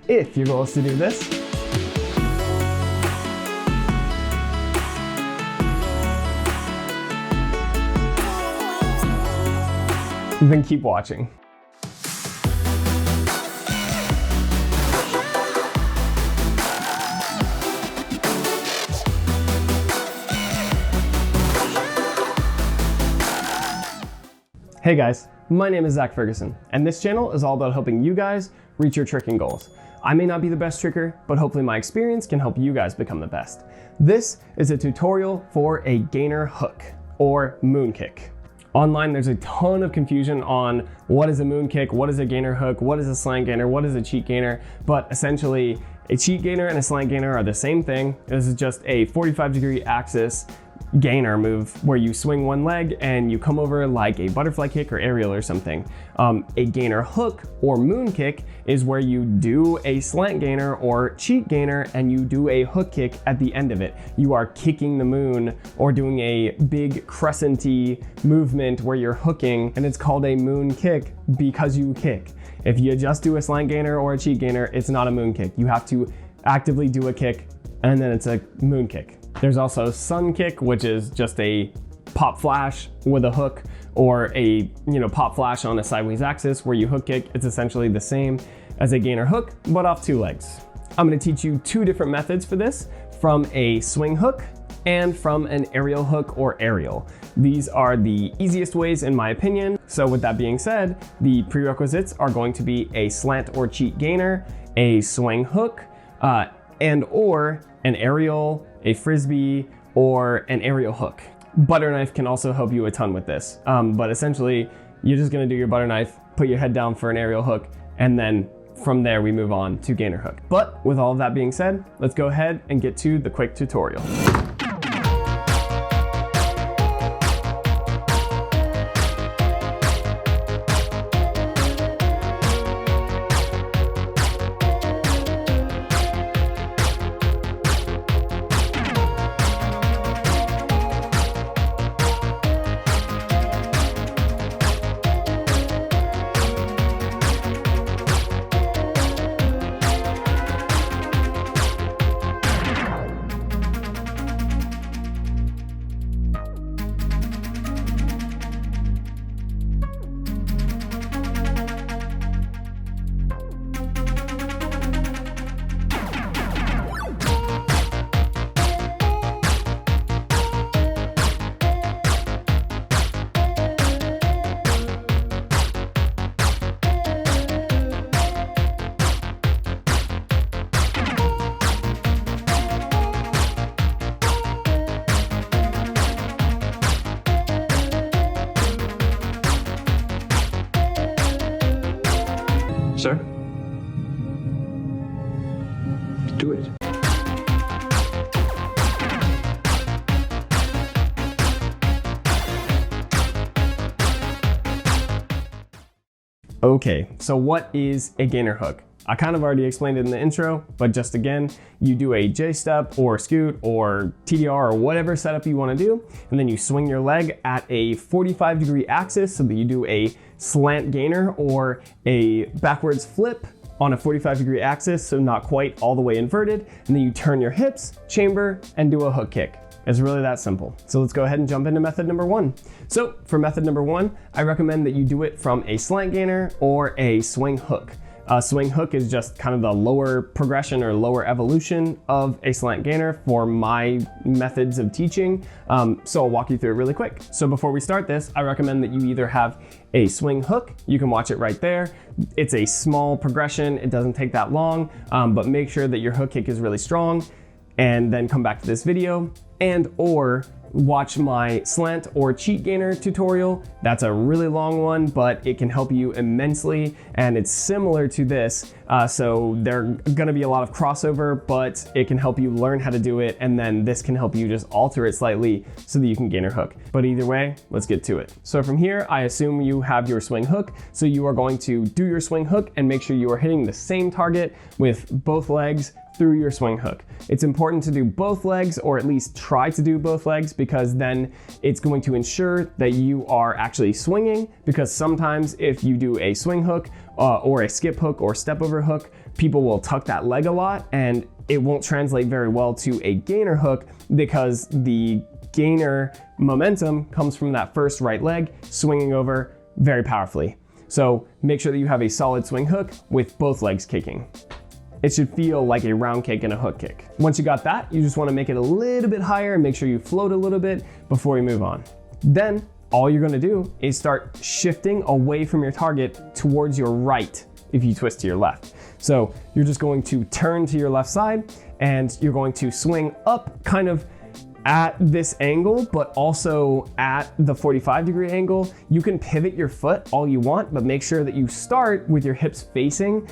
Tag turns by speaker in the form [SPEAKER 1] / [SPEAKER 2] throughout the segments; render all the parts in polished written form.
[SPEAKER 1] If your goal is to do this, then keep watching. Hey guys, my name is Zach Ferguson, and this channel is all about helping you guys reach your tricking goals. I may not be the best tricker, but hopefully my experience can help you guys become the best. This is a tutorial for a gainer hook, or moon kick. Online, there's a ton of confusion on what is a moon kick, what is a gainer hook, what is a slant gainer, what is a cheat gainer, but essentially a cheat gainer and a slant gainer are the same thing. This is just a 45-degree axis gainer move where you swing one leg and you come over like a butterfly kick or aerial or something. A gainer hook or moon kick is where you do a slant gainer or cheat gainer and you do a hook kick at the end of it. You are kicking the moon or doing a big crescent-y movement where you're hooking, and it's called a moon kick because you kick. If you just do a slant gainer or a cheat gainer, it's not a moon kick. You have to actively do a kick and then it's a moon kick. There's also sun kick, which is just a pop flash with a hook, or a pop flash on a sideways axis where you hook kick. It's essentially the same as a gainer hook, but off two legs. I'm gonna teach you two different methods for this, from a swing hook and from an aerial hook or aerial. These are the easiest ways in my opinion. So with that being said, the prerequisites are going to be a slant or cheat gainer, a swing hook, and or an aerial, a frisbee, or an aerial hook. Butter knife can also help you a ton with this, but essentially you're just gonna do your butter knife, put your head down for an aerial hook, and then from there we move on to gainer hook. But with all of that being said, let's go ahead and get to the quick tutorial.
[SPEAKER 2] Sir? Do it.
[SPEAKER 1] Okay, so what is a gainer hook? I kind of already explained it in the intro, but just again, you do a J-step or scoot or TDR or whatever setup you want to do, and then you swing your leg at a 45-degree axis so that you do a slant gainer or a backwards flip on a 45-degree axis, so not quite all the way inverted, and then you turn your hips, chamber, and do a hook kick. It's really that simple. So let's go ahead and jump into method number one. So for method number one, I recommend that you do it from a slant gainer or a swing hook. Swing hook is just kind of the lower progression or lower evolution of a slant gainer for my methods of teaching. So I'll walk you through it really quick. So before we start this, I recommend that you either have a swing hook, you can watch it right there. It's a small progression, it doesn't take that long, but make sure that your hook kick is really strong, and then come back to this video, and or watch my slant or cheat gainer tutorial. That's a really long one, but it can help you immensely, and it's similar to this. So there's gonna be a lot of crossover, but it can help you learn how to do it, and then this can help you just alter it slightly so that you can gainer hook. But either way, let's get to it. So from here, I assume you have your swing hook. So you are going to do your swing hook and make sure you are hitting the same target with both legs through your swing hook. It's important to do both legs, or at least try to do both legs, because then it's going to ensure that you are actually swinging, because sometimes if you do a swing hook or a skip hook or step over hook, people will tuck that leg a lot and it won't translate very well to a gainer hook, because the gainer momentum comes from that first right leg swinging over very powerfully. So make sure that you have a solid swing hook with both legs kicking. It should feel like a round kick and a hook kick. Once you got that, you just want to make it a little bit higher and make sure you float a little bit before you move on. Then all you're going to do is start shifting away from your target towards your right if you twist to your left. So you're just going to turn to your left side and you're going to swing up kind of at this angle, but also at the 45-degree angle. You can pivot your foot all you want, but make sure that you start with your hips facing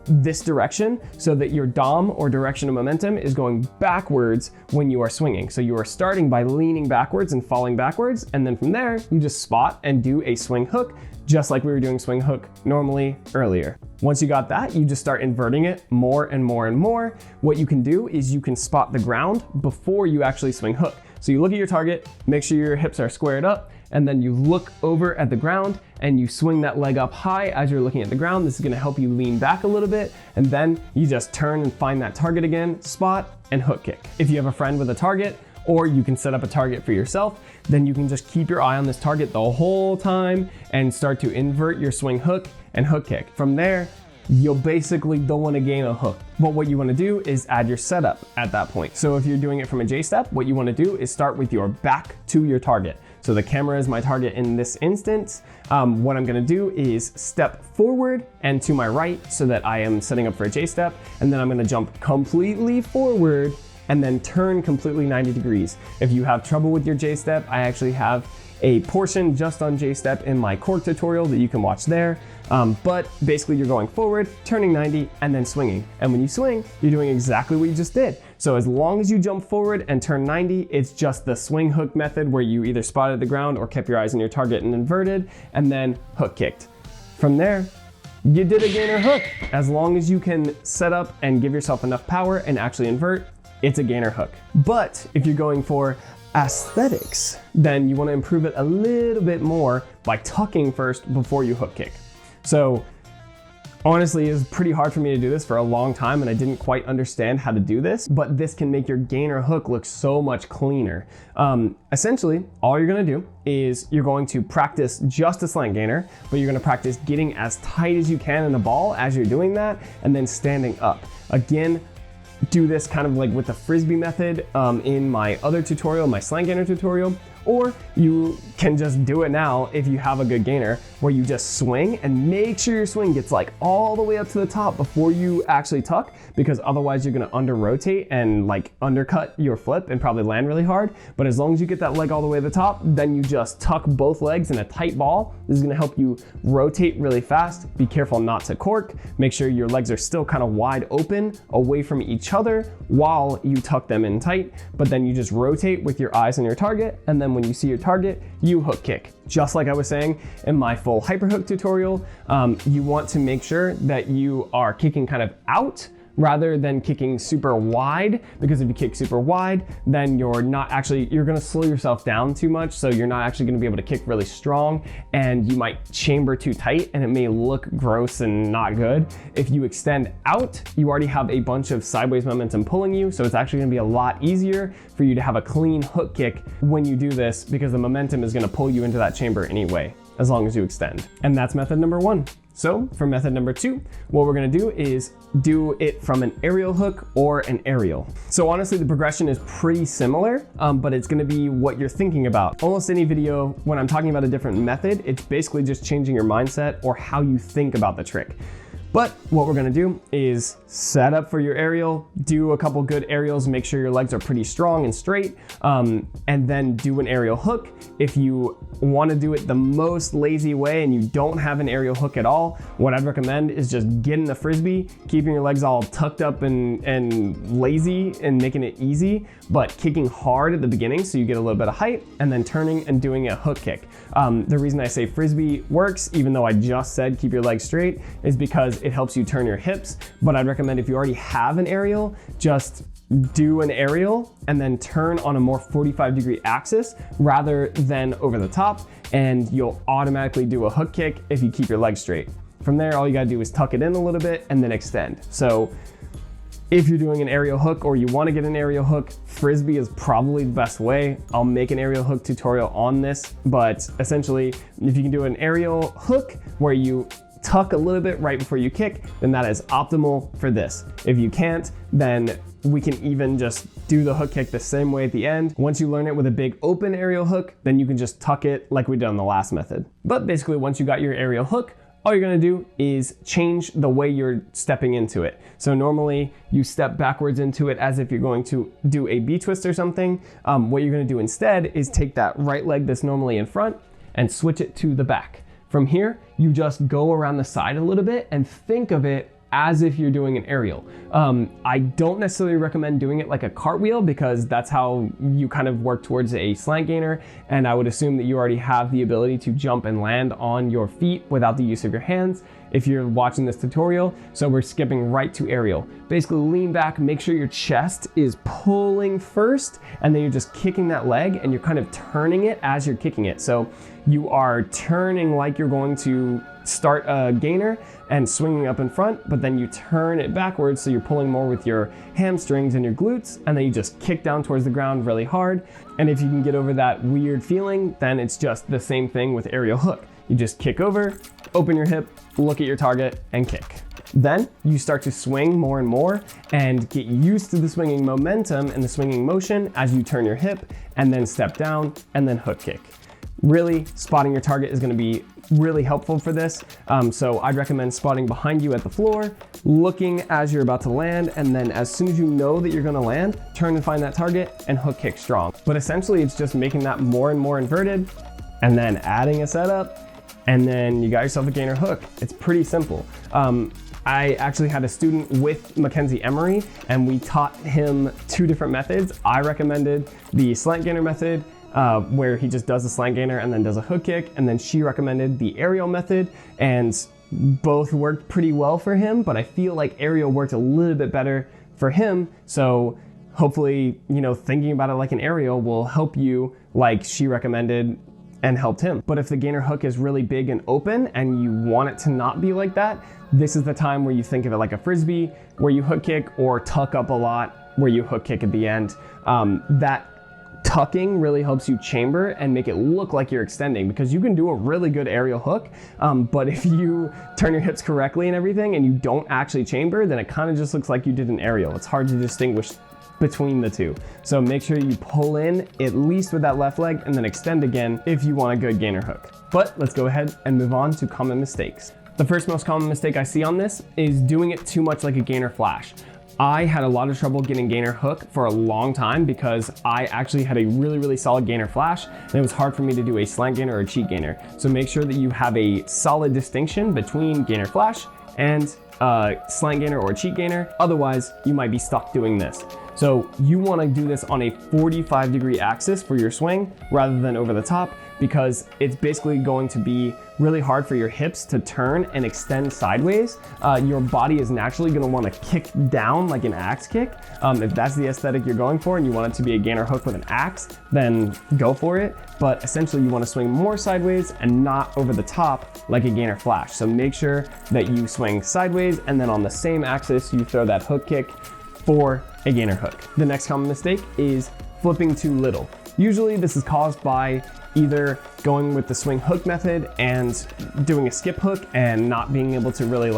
[SPEAKER 1] this direction so that your dom, or direction of momentum, is going backwards when you are swinging. So you are starting by leaning backwards and falling backwards, and then from there, you just spot and do a swing hook, just like we were doing swing hook normally earlier. Once you got that, you just start inverting it more and more and more. What you can do is you can spot the ground before you actually swing hook. So you look at your target, make sure your hips are squared up, and then you look over at the ground and you swing that leg up high as you're looking at the ground. This is gonna help you lean back a little bit, and then you just turn and find that target again, spot, and hook kick. If you have a friend with a target, or you can set up a target for yourself, then you can just keep your eye on this target the whole time and start to invert your swing hook and hook kick. From there, you'll basically don't want to gain a hook. But what you want to do is add your setup at that point. So if you're doing it from a J-step, what you want to do is start with your back to your target. So the camera is my target in this instance. What I'm going to do is step forward and to my right so that I am setting up for a J-step, and then I'm going to jump completely forward and then turn completely 90 degrees. If you have trouble with your J-step, I actually have a portion just on J-step in my cork tutorial that you can watch there. But basically you're going forward, turning 90, and then swinging. And when you swing, you're doing exactly what you just did. So as long as you jump forward and turn 90, it's just the swing hook method where you either spotted the ground or kept your eyes on your target and inverted, and then hook kicked. From there, you did a gainer hook. As long as you can set up and give yourself enough power and actually invert, it's a gainer hook. But if you're going for aesthetics, then you want to improve it a little bit more by tucking first before you hook kick. So honestly, it was pretty hard for me to do this for a long time, and I didn't quite understand how to do this, but this can make your gainer hook look so much cleaner. Essentially, all you're gonna do is you're going to practice just a slant gainer, but you're gonna practice getting as tight as you can in the ball as you're doing that, and then standing up. Again, do this kind of like with the frisbee method in my other tutorial, my slant gainer tutorial, or you can just do it now if you have a good gainer, where you just swing and make sure your swing gets like all the way up to the top before you actually tuck, because otherwise you're gonna under rotate and like undercut your flip and probably land really hard. But as long as you get that leg all the way to the top, then you just tuck both legs in a tight ball. This is gonna help you rotate really fast. Be careful not to cork. Make sure your legs are still kind of wide open away from each other while you tuck them in tight, but then you just rotate with your eyes on your target, and then when you see your target, you hook kick. Just like I was saying in my full hyperhook tutorial, you want to make sure that you are kicking kind of out rather than kicking super wide, because if you kick super wide, then you're gonna slow yourself down too much, so you're not actually gonna be able to kick really strong, and you might chamber too tight and it may look gross and not good. If you extend out, you already have a bunch of sideways momentum pulling you, so it's actually gonna be a lot easier for you to have a clean hook kick when you do this, because the momentum is gonna pull you into that chamber anyway, as long as you extend. And that's method number one. So for method number two, what we're gonna do is do it from an aerial hook or an aerial. So honestly, the progression is pretty similar, but it's gonna be what you're thinking about. Almost any video, when I'm talking about a different method, it's basically just changing your mindset or how you think about the trick. But what we're gonna do is set up for your aerial, do a couple good aerials, make sure your legs are pretty strong and straight, and then do an aerial hook. If you wanna do it the most lazy way and you don't have an aerial hook at all, what I'd recommend is just getting the frisbee, keeping your legs all tucked up and lazy and making it easy, but kicking hard at the beginning so you get a little bit of height, and then turning and doing a hook kick. The reason I say frisbee works, even though I just said keep your legs straight, is because it helps you turn your hips, but I'd recommend if you already have an aerial, just do an aerial and then turn on a more 45-degree axis rather than over the top, and you'll automatically do a hook kick if you keep your legs straight. From there, all you gotta do is tuck it in a little bit and then extend. So if you're doing an aerial hook or you wanna get an aerial hook, Frisbee is probably the best way. I'll make an aerial hook tutorial on this, but essentially, if you can do an aerial hook where you tuck a little bit right before you kick, then that is optimal for this. If you can't, then we can even just do the hook kick the same way at the end. Once you learn it with a big open aerial hook, then you can just tuck it like we did on the last method. But basically, once you got your aerial hook, all you're gonna do is change the way you're stepping into it. So normally you step backwards into it as if you're going to do a B-twist or something. What you're gonna do instead is take that right leg that's normally in front and switch it to the back. From here, you just go around the side a little bit and think of it as if you're doing an aerial. I don't necessarily recommend doing it like a cartwheel because that's how you kind of work towards a slant gainer, and I would assume that you already have the ability to jump and land on your feet without the use of your hands if you're watching this tutorial. So we're skipping right to aerial. Basically lean back, make sure your chest is pulling first, and then you're just kicking that leg and you're kind of turning it as you're kicking it. So you are turning like you're going to start a gainer and swinging up in front, but then you turn it backwards so you're pulling more with your hamstrings and your glutes, and then you just kick down towards the ground really hard. And if you can get over that weird feeling, then it's just the same thing with aerial hook. You just kick over, open your hip, look at your target, and kick. Then you start to swing more and more and get used to the swinging momentum and the swinging motion as you turn your hip and then step down and then hook kick. Really, spotting your target is gonna be really helpful for this. So I'd recommend spotting behind you at the floor, looking as you're about to land, and then as soon as you know that you're gonna land, turn and find that target and hook kick strong. But essentially it's just making that more and more inverted and then adding a setup, and then you got yourself a gainer hook. It's pretty simple. I actually had a student with Mackenzie Emery and we taught him 2 different methods. I recommended the slant gainer method, where he just does a slant gainer and then does a hook kick, and then she recommended the aerial method, and both worked pretty well for him, but I feel like aerial worked a little bit better for him. So hopefully, you know, thinking about it like an aerial will help you like she recommended and helped him. But if the gainer hook is really big and open and you want it to not be like that, this is the time where you think of it like a Frisbee, where you hook kick, or tuck up a lot, where you hook kick at the end. That tucking really helps you chamber and make it look like you're extending, because you can do a really good aerial hook, but if you turn your hips correctly and everything and you don't actually chamber, then it kind of just looks like you did an aerial. It's hard to distinguish between the two. So make sure you pull in at least with that left leg and then extend again if you want a good gainer hook. But let's go ahead and move on to common mistakes. The first most common mistake I see on this is doing it too much like a gainer flash. I had a lot of trouble getting gainer hook for a long time because I actually had a really solid gainer flash, and it was hard for me to do a slant gainer or a cheat gainer. So make sure that you have a solid distinction between gainer flash and slant gainer or cheat gainer. Otherwise, you might be stuck doing this. So you want to do this on a 45-degree axis for your swing rather than over the top, because it's basically going to be really hard for your hips to turn and extend sideways. Your body is naturally going to want to kick down like an axe kick. If that's the aesthetic you're going for and you want it to be a gainer hook with an axe, then go for it. But essentially you want to swing more sideways and not over the top like a gainer flash. So make sure that you swing sideways, and then on the same axis you throw that hook kick for a gainer hook. The next common mistake is flipping too little. Usually this is caused by either going with the swing hook method and doing a skip hook and not being able to really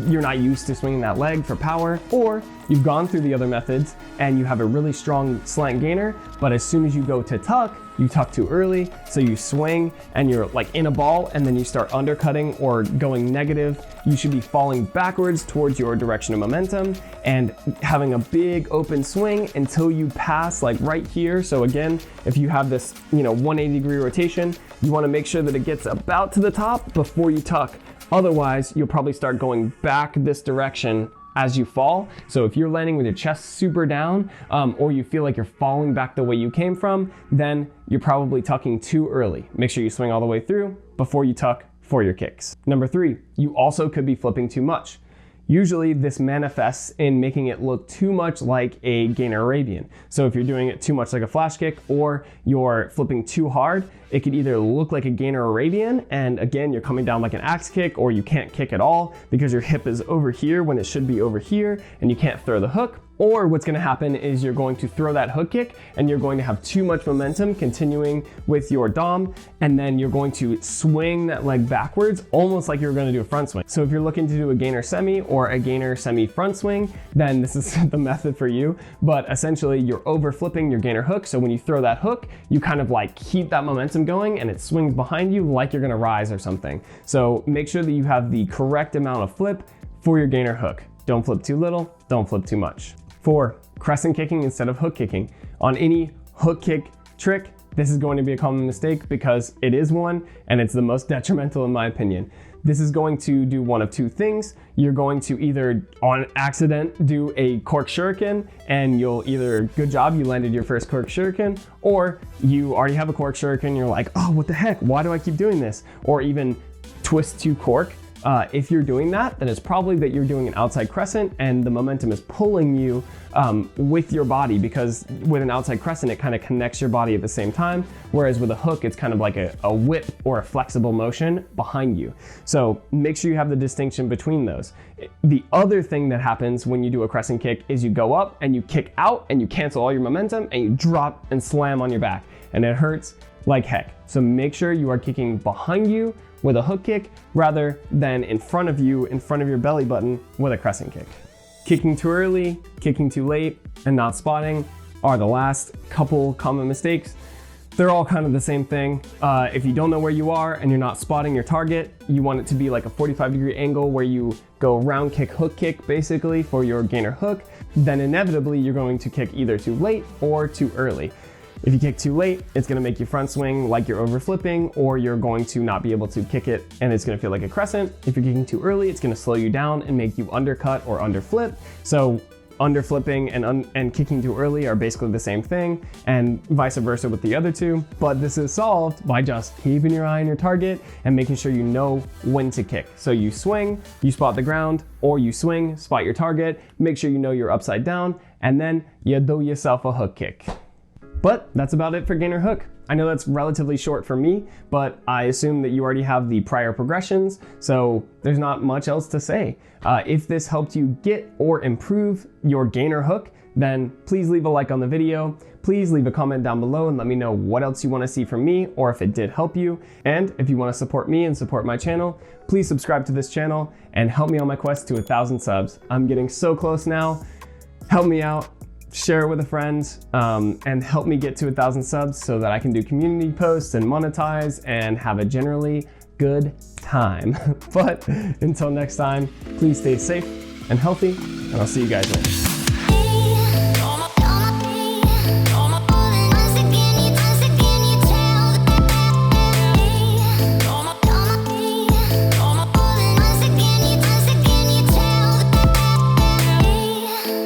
[SPEAKER 1] you're not used to swinging that leg for power, or you've gone through the other methods and you have a really strong slant gainer, but as soon as you go to tuck, you tuck too early, so you swing and you're like in a ball and then you start undercutting or going negative. You should be falling backwards towards your direction of momentum and having a big open swing until you pass like right here. So again, if you have this 180-degree rotation, you want to make sure that it gets about to the top before you tuck. Otherwise, you'll probably start going back this direction as you fall. So if you're landing with your chest super down, or you feel like you're falling back the way you came from, then you're probably tucking too early. Make sure you swing all the way through before you tuck for your kicks. Number 3, you also could be flipping too much. Usually this manifests in making it look too much like a gainer Arabian. So if you're doing it too much like a flash kick or you're flipping too hard, it could either look like a gainer Arabian, and again, you're coming down like an axe kick, or you can't kick at all because your hip is over here when it should be over here and you can't throw the hook. Or what's gonna happen is you're going to throw that hook kick and you're going to have too much momentum continuing with your dom, and then you're going to swing that leg backwards almost like you're gonna do a front swing. So if you're looking to do a gainer semi or a gainer semi front swing, then this is the method for you. But essentially you're over flipping your gainer hook. So when you throw that hook, you kind of like keep that momentum going and it swings behind you like you're gonna rise or something. So make sure that you have the correct amount of flip for your gainer hook. Don't flip too little, don't flip too much. 4, crescent kicking instead of hook kicking. On any hook kick trick, this is going to be a common mistake because it is one and it's the most detrimental in my opinion. This is going to do one of 2 things. You're going to either on accident do a cork shuriken and you'll either, good job, you landed your first cork shuriken, or you already have a cork shuriken, you're like, oh, what the heck, why do I keep doing this? Or even twist to cork. If you're doing that, then it's probably that you're doing an outside crescent and the momentum is pulling you with your body, because with an outside crescent, it kind of connects your body at the same time. Whereas with a hook, it's kind of like a whip or a flexible motion behind you. So make sure you have the distinction between those. The other thing that happens when you do a crescent kick is you go up and you kick out and you cancel all your momentum and you drop and slam on your back, and it hurts like heck. So make sure you are kicking behind you with a hook kick rather than in front of you, in front of your belly button with a crescent kick. Kicking too early, kicking too late, and not spotting are the last couple common mistakes. They're all kind of the same thing. If you don't know where you are and you're not spotting your target, you want it to be like a 45-degree angle where you go round kick, hook kick basically for your gainer hook, then inevitably you're going to kick either too late or too early. If you kick too late, it's gonna make you front swing like you're over flipping, or you're going to not be able to kick it and it's gonna feel like a crescent. If you're kicking too early, it's gonna slow you down and make you undercut or underflip. So underflipping and kicking too early are basically the same thing, and vice versa with the other 2. But this is solved by just keeping your eye on your target and making sure you know when to kick. So you swing, you spot the ground, or you swing, spot your target, make sure you know you're upside down, and then you do yourself a hook kick. But that's about it for gainer hook. I know that's relatively short for me, but I assume that you already have the prior progressions, so there's not much else to say. If this helped you get or improve your gainer hook, then please leave a like on the video. Please leave a comment down below and let me know what else you want to see from me, or if it did help you. And if you want to support me and support my channel, please subscribe to this channel and help me on my quest to 1,000 subs. I'm getting so close now. Help me out. Share it with a friend, and help me get to 1,000 subs so that I can do community posts and monetize and have a generally good time. But until next time, please stay safe and healthy, and I'll see you guys later.